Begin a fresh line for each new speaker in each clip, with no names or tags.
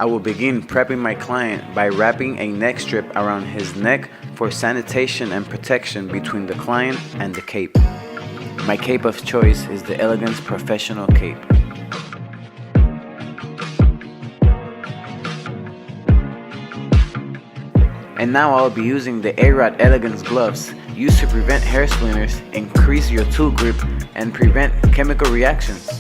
I will begin prepping my client by wrapping a neck strip around his neck for sanitation and protection between the client and the cape. My cape of choice is the Elegance Professional Cape. And now I'll be using the AROD Elegance gloves used to prevent hair splinters, increase your tool grip, and prevent chemical reactions.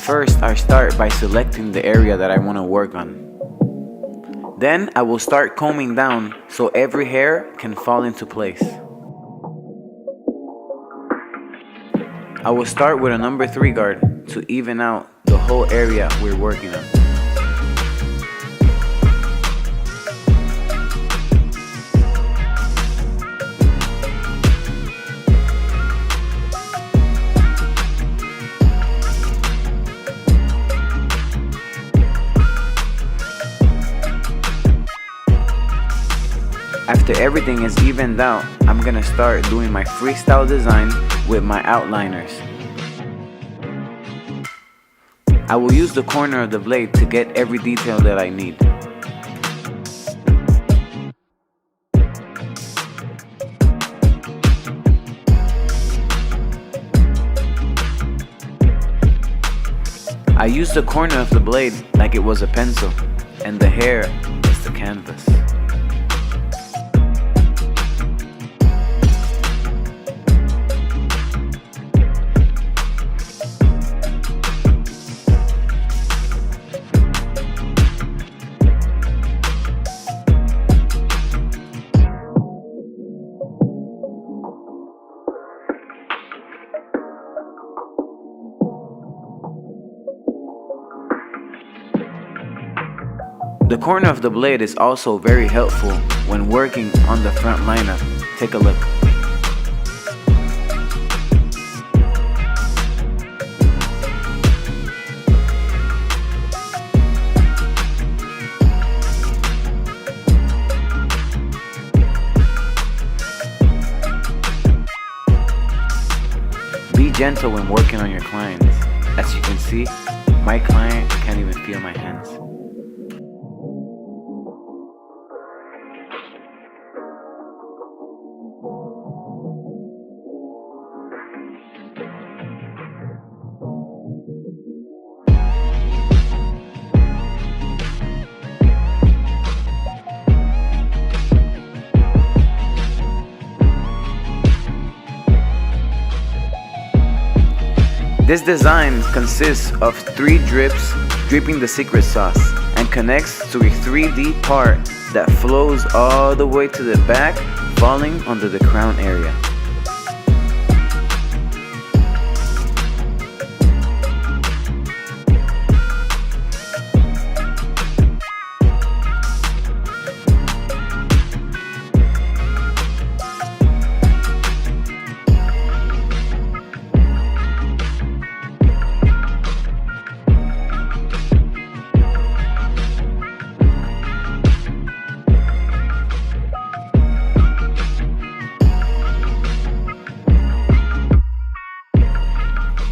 First, I start by selecting the area that I want to work on. Then I will start combing down so every hair can fall into place. I will start with a number 3 guard to even out the whole area we're working on. After everything is evened out, I'm gonna start doing my freestyle design with my outliners. I will use the corner of the blade to get every detail that I need. I use the corner of the blade like it was a pencil, and the hair is the canvas. The corner of the blade is also very helpful when working on the front lineup. Take a look. Be gentle when working on your clients. As you can see, my client can't even feel my hands. This design consists of 3 drips dripping the secret sauce and connects to a 3D part that flows all the way to the back, falling under the crown area.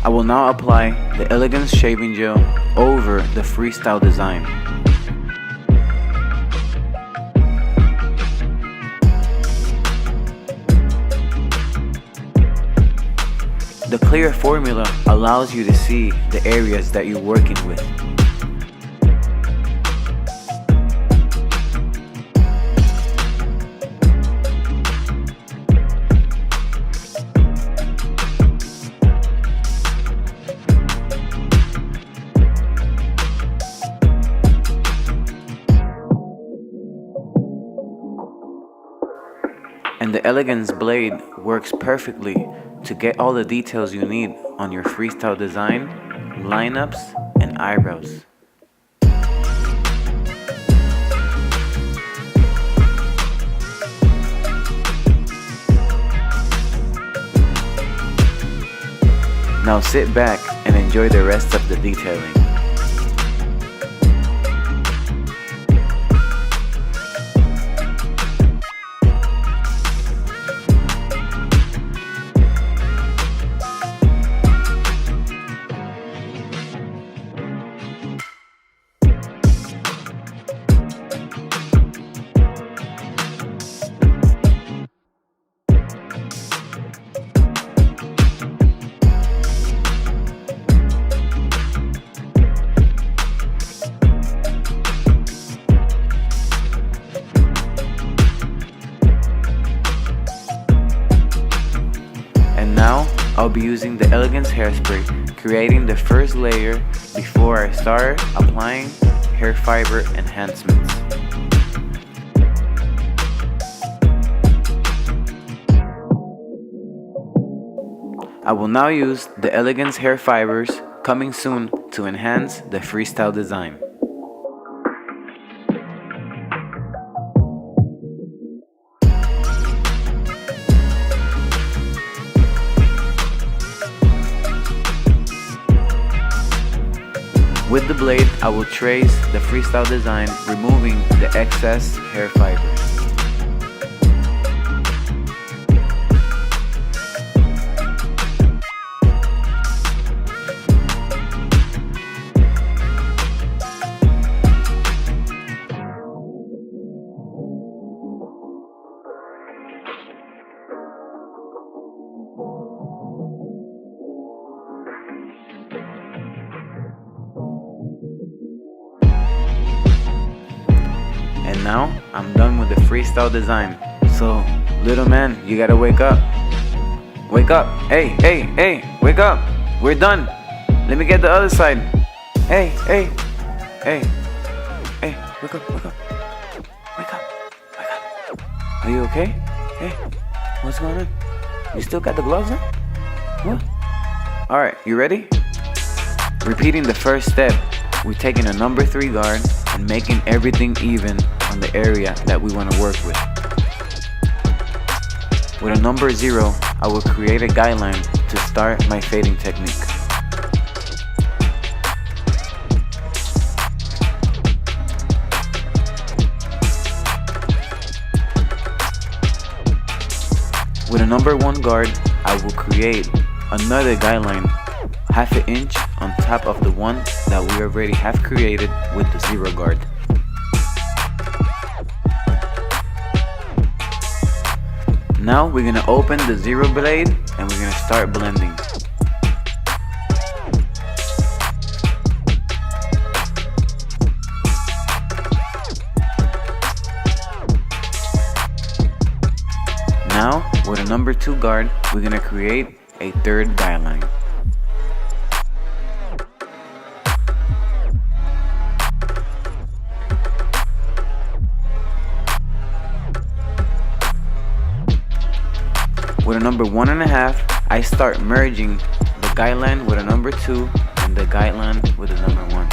I will now apply the Elegance shaving gel over the freestyle design. The clear formula allows you to see the areas that you're working with. And the Elegance blade works perfectly to get all the details you need on your freestyle design, lineups, and eyebrows. Now sit back and enjoy the rest of the detailing. Now, I'll be using the Elegance hairspray, creating the first layer before I start applying hair fiber enhancements. I will now use the Elegance hair fibers coming soon to enhance the freestyle design. With the blade, I will trace the freestyle design, removing the excess hair fibers. And now, I'm done with the freestyle design. So, little man, you gotta wake up. Wake up. Hey, hey, hey, wake up. We're done. Let me get the other side. Hey, hey, hey, hey, wake up, wake up. Wake up, wake up. Are you okay? Hey, what's going on? You still got the gloves on? What? Alright, you ready? Repeating the first step, we're taking a number 3 guard and making everything even on the area that we want to work with. With a number 0, I will create a guideline to start my fading technique. With a number 1 guard, I will create another guideline, half an inch on top of the one that we already have created with the 0 guard. Now we're gonna open the 0 blade and we're gonna start blending. Now with a number 2 guard, we're gonna create a third guideline. With a number 1.5, I start merging the guideline with a number 2 and the guideline with a number 1.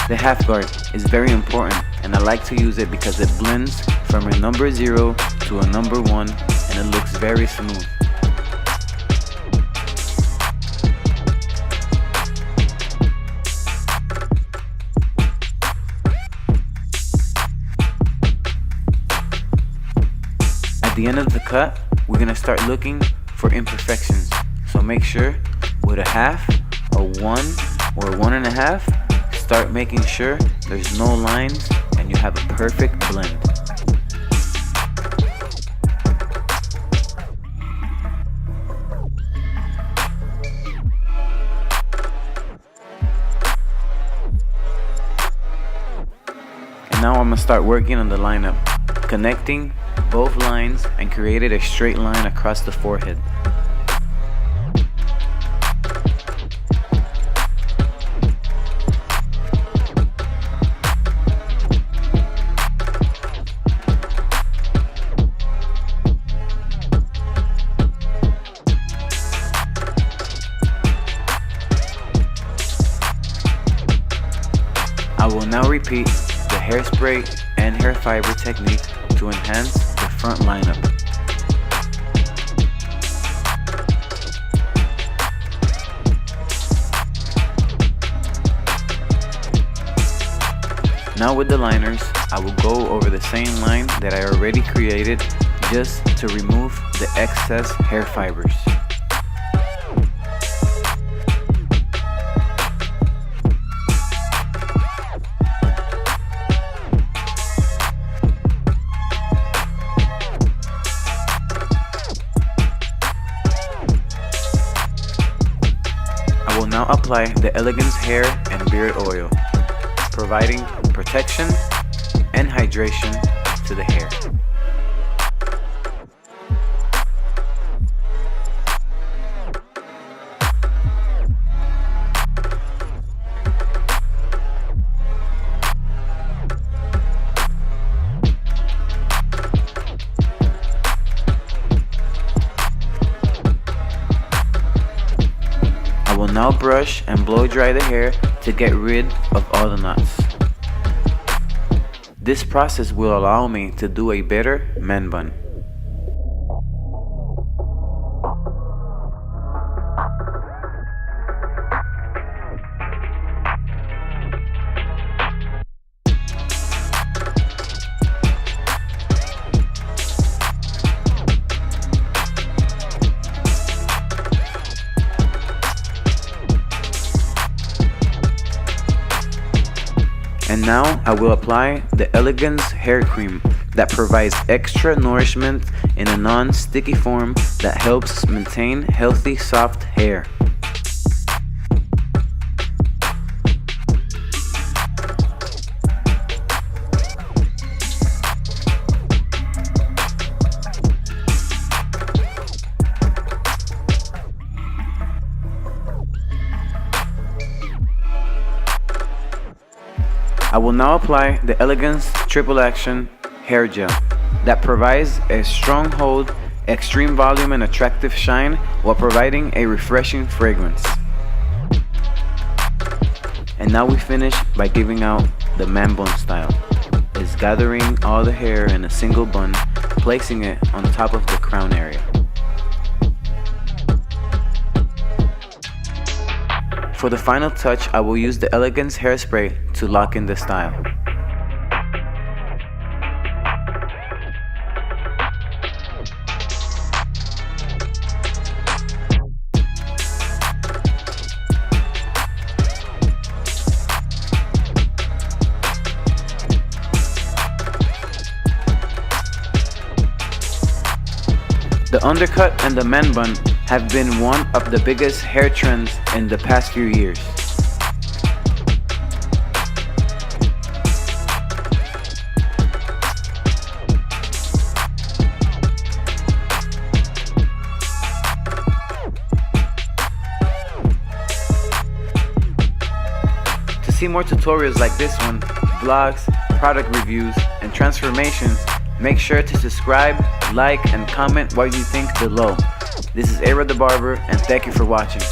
The half guard is very important, and I like to use it because it blends from a number 0 to a number 1 and it looks very smooth. At the end of the cut, we're going to start looking for imperfections. So make sure with a half, a 1, or a 1.5, start making sure there's no lines and you have a perfect blend. And now I'm gonna start working on the lineup, connecting both lines and created a straight line across the forehead. repeat the hairspray and hair fiber technique to enhance the front lineup. Now with the liners, I will go over the same line that I already created just to remove the excess hair fibers. I will now apply the Elegance Hair and Beard Oil, providing protection and hydration to the hair. I will now brush and blow dry the hair to get rid of all the knots. This process will allow me to do a better man bun. And now I will apply the Elegance Hair Cream that provides extra nourishment in a non-sticky form that helps maintain healthy, soft hair. I will now apply the Elegance Triple Action Hair Gel that provides a strong hold, extreme volume and attractive shine while providing a refreshing fragrance. And now we finish by giving out the man bun style. It's gathering all the hair in a single bun, placing it on top of the crown area. For the final touch, I will use the Elegance Hairspray to lock in the style. The undercut and the man bun have been one of the biggest hair trends in the past few years. To see more tutorials like this one, vlogs, product reviews, and transformations, make sure to subscribe, like, and comment what you think below. This is AROD the Barber, and thank you for watching.